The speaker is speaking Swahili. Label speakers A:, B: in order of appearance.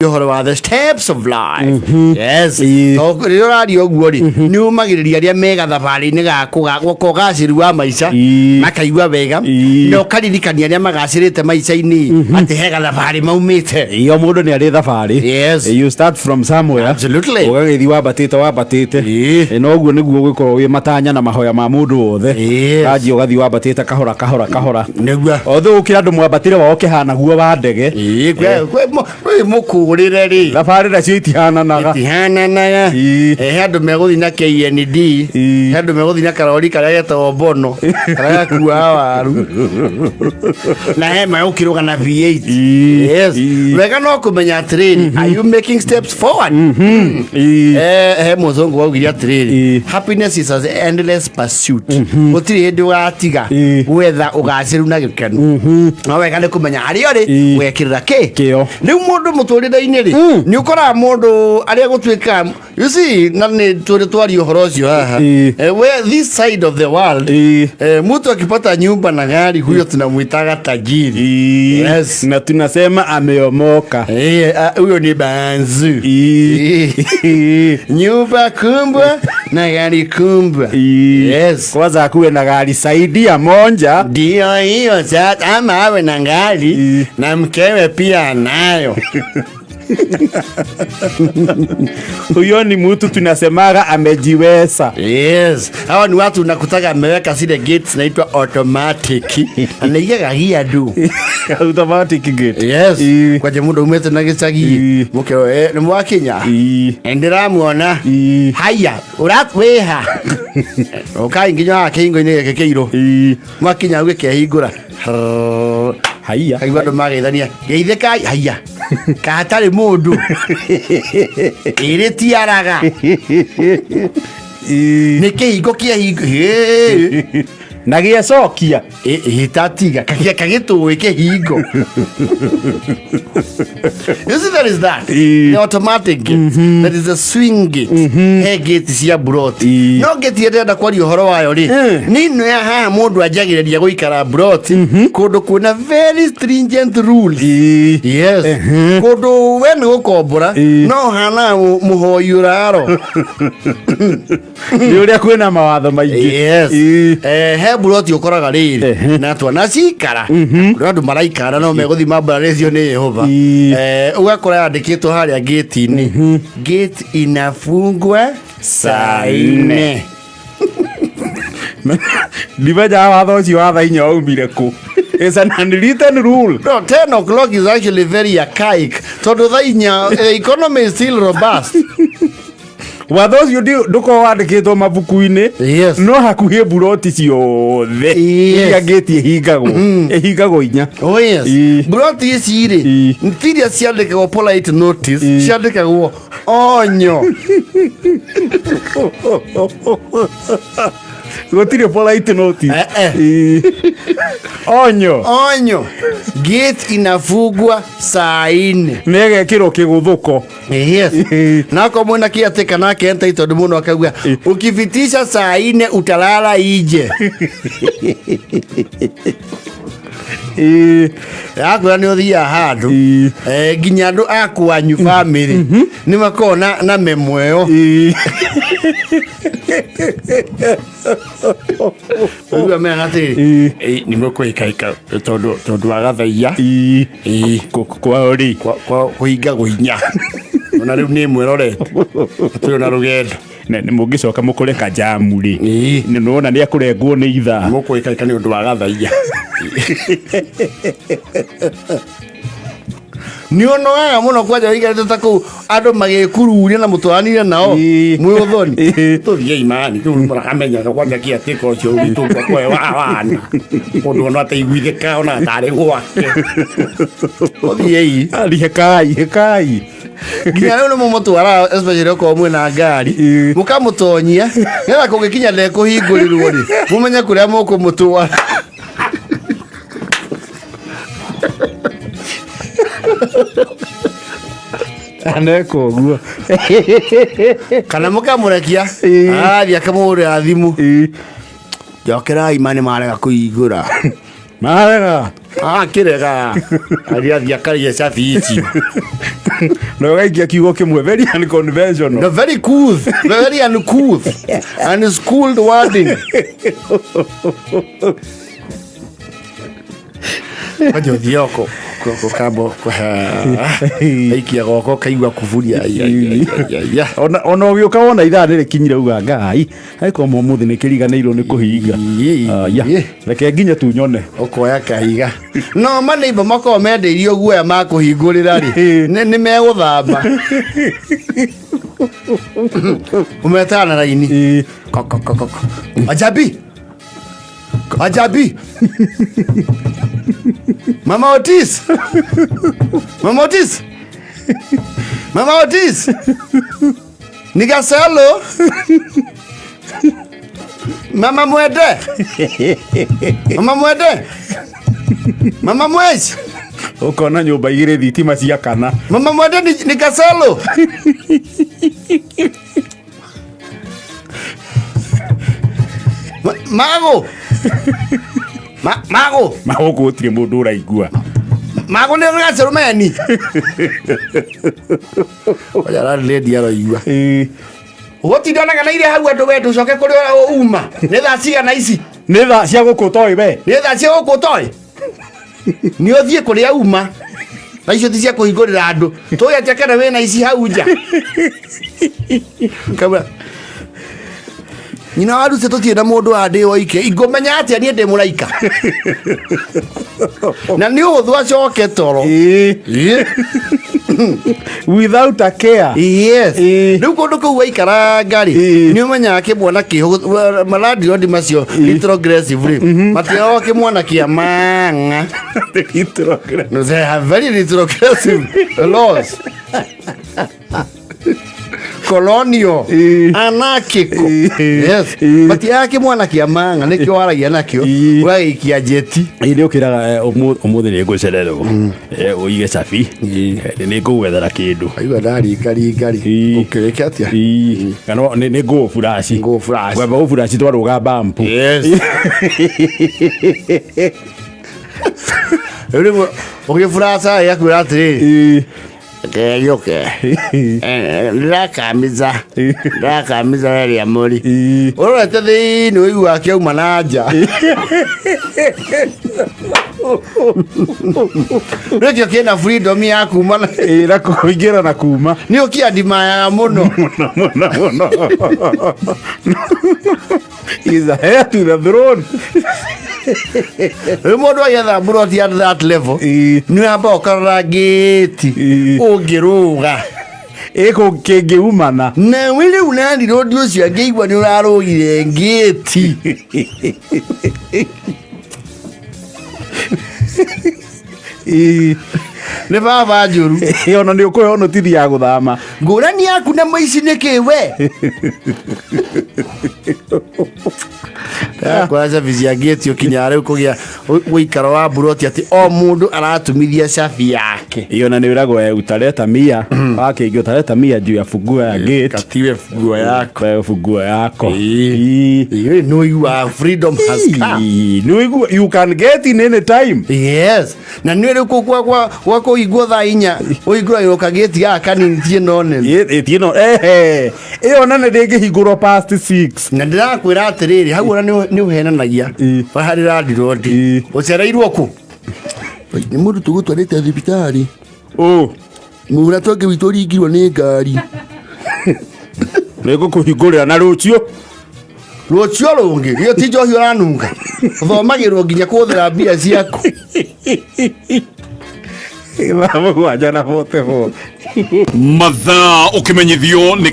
A: You're about the steps of life. Yes. So you're radio worry. New Magiriaria mega the valley nega koga wa maisha. Makaiwa vega. No Kadikania Magasirita Maisani at the head of the valley momete.
B: Your modern the valley.
A: Yes.
B: You start from somewhere.
A: Absolutely.
B: You are batete. And all go Matanya Mahoya Mamudu. You are the Wabateta Kahora. Although Kiradum Batira Okehana who are dege.
A: La
B: fare da Tihana Naga.
A: Tihana Naga. He had the Melodina KND. Had the Melodina Caroli Carayata or Bono. Carayakua. Nahe Okiro and V8. Yes. Regano trade. Are you making steps forward? Mozongo with your trade. Happiness is an endless pursuit. What do Tiga? Whether Ogasiruna can. Now I can come and Ariade. Where Kirake. No more motor. New Kora Modo, Ariago Twicam. You see, none to the Torio Horosio. Where this side of the world, Muto Kipata New Banagari, who you know with Tajiri. Yes,
B: Natunasema Ameomoka.
A: Uni Banzu. New Bakumba, Nagari Kumba. Yes,
B: Kwaza Kue Nagari Saidia Monja.
A: Dio, that I'm having Nagari, Namkeme Pia Nayo.
B: Huyo ni mtu tunasemaga amejiweza.
A: Yes. Hawa ni watu nakutaka ameweka zile gates naitwa automatic. Anaiga hia du.
B: Automatic gate.
A: Yes. Kwa jemundo umete na gicagi. Muke ni mwa Kenya. Endera muona. Haya, uratweha. Okay, nginya kingo ine kekeiro. Mwa Kenya wike hingura.
B: Haya.
A: Kaigwa ndo magethania. Geithe kai haya. Kahatari mundu. Ire tiaraga. Nikihingo kia hingo.
B: Na giacokia
A: hitatiga kagituwe kihingo. You see, that is that. The automatic gate. That is a swing gate. He gate cia mburoti. No gate yenda kwa uhoro wayo ri. Nino ya ha mundu ajagiriria guikara mburoti. Kundu kuna very stringent rules. Yes. Kundu we ni gukombora no hana muhoyuraro.
B: Ni uria kwina mawatho maingi.
A: Yes. He mburoti ukoraga riri na twana cikara. Andu maraikara no meguthima mbararecio ni Yehova. Ugakora yandikitwo haria gate ni gate inafungwa saa 4.
B: Divaja watho ucio wa thaa 4 umire ku. It's an unwritten rule.
A: No, 10 o'clock is actually very archaic. Tondu thaa 4 the economy is still robust.
B: Watho ucio nduko wandikitwo mabuku-ini.
A: Yes.
B: No hakuhĩ mburoti ciothe iria gate ihingagwo. Ihingagwo 4.
A: Oh yes. Mburoti ici ri ntiria ciandikagwo polite notice, ciandikagwo onyo.
B: Gotire polite notice. Onyo.
A: Gate inafungwa saa 4.
B: Negekirwo kiguthuko.
A: Yes. Nako mwena kiateka nake enta tondu muno akauga ukifitisha saa 4 utalala ije. Yakwa ni uthia handu nginya andu akwanyu family ni makona na memweo. Uga mena tiri ni mukwikaika tondu agathaia
B: kwa ori
A: kwa kuinga guinya ona riu ni mwirorete tuyo na rugendo
B: ni mungicoka mukureka jamu ri ni nona ni akurengwo ni itha
A: mukwikaika ni undu wa gathaia. Ni onoaga muno kwaja wigarite ta ku andu magikururia na mutwanire nao mwi uthoni tuthie imani tu muramenya kwaja kiatiko ucio witu kwa wana mundu no ateiguithika ona tari gwake tuthie
B: hekai
A: nginya rĩu nĩ mũmũtwara especially okorwo mwĩna ngari mũkamũtonyia nĩgetha kũngĩkinya ndekũhingũrĩrwo rĩ mũmenye kũrĩa mũkũmũtwara.
B: Aneko guo
A: kana mũkamũrekia athiĩ akamũhũrĩra thimũ njokerai imani marega kũhingũra
B: marega
A: kirega aria karia cabi ici
B: no gaikia kiugo kimwe very unconventional,
A: no very cool, very uncouth and schooled wording. Wajo dioko kabo aikia goko kaigwa kuvuria
B: ona ugiuka wona ithaa rikinyire uga ngai haiko muthi ni kiriganirwo ni kuhinga reke nginya tunyone
A: ukoya kahiga no maneiba mako mendeirio guoya makuhingurira ri ni meguthamba umetana raini ajabi Mama Otis Nigaselo Mama Mwede Mama Mwezi
B: ukona nyumba igire thitima cia kana
A: Mama Mwede Nigaselo
B: Mago gutire mundu uraigua
A: Mago ne Nigaselo meni Oyara lady araigua Gotindana kana ire hau andu wetu coke kuri uma ni tha cigana ici
B: ni tha cia gukutoi we
A: ni tha cia gukutoi ni uthie kuri uma na icio ti cia kuhingurira andu tuya tekana we na ici hau nja kabla Nyina waru se tutie na mundu ande oike ingomenya atia ni ndi muraika na ni uthu acoke toro
B: without a care.
A: Yes. Riu kundu kuu waikara ngari ni umenya kimwana kiho maladi rodi macio retrogressively matio kimwana kia manga retrogressive. No, they have very retrogressive laws. Colonial anarchical. Yes. But yake mwana kia manga nikyo waragia nakyo waikia jeti
B: ile ukiraga umuthi ni gucererwo uige cabi ni ngugwethera kindu
A: aiwa ndari ngari ukireke atia
B: kana ni go flash weba flash twaruga bump.
A: Yes. Ule oge flash yakwira atiri yoke ndakamiza ya muri urete thini uigua kiauma na nja rekio kina freedom ya kuma
B: na kuingira na kuma
A: ni ukiandimaya muno
B: is a heir to the throne.
A: Mundu ayetha mburoti at that level ni amba ukarora gate ungiruga
B: eko kengeumana
A: na wili unandi rodi ucio angeigua ni urarugire gate ne baba njuru
B: ona ni ukuhe ono tithi ya guthama
A: ngurani yaku na maici ni kiwe kwaza vizia gate ukinyare ukugia uikara wa buroti ati o mundu aratumithia cabi yake
B: iyo na ni wirago utareta mia wake ingio tareta mia juu ya funguo ya gate
A: katiwe funguo yako
B: no you are freedom has come no you can get in any time.
A: Yes. Na niwe kwa kuigua tha inya uigua yoka gate ya kanini tie none
B: tino iyo nane ndingi hingurwo past 6
A: na ndirakwira atiriri hau ona ni uhenanagia bahari radi rodi ucereirwo ku ni mundu tugutwarite thibitari mura toke witori igirwo ni ngari
B: nego kuhingurira na rucio
A: rungi iyo ti njohi uranunga thomagirwo nginya kuthira mbia ciaku
B: Vamos guajana vote
C: mathaa ukimenyithio ni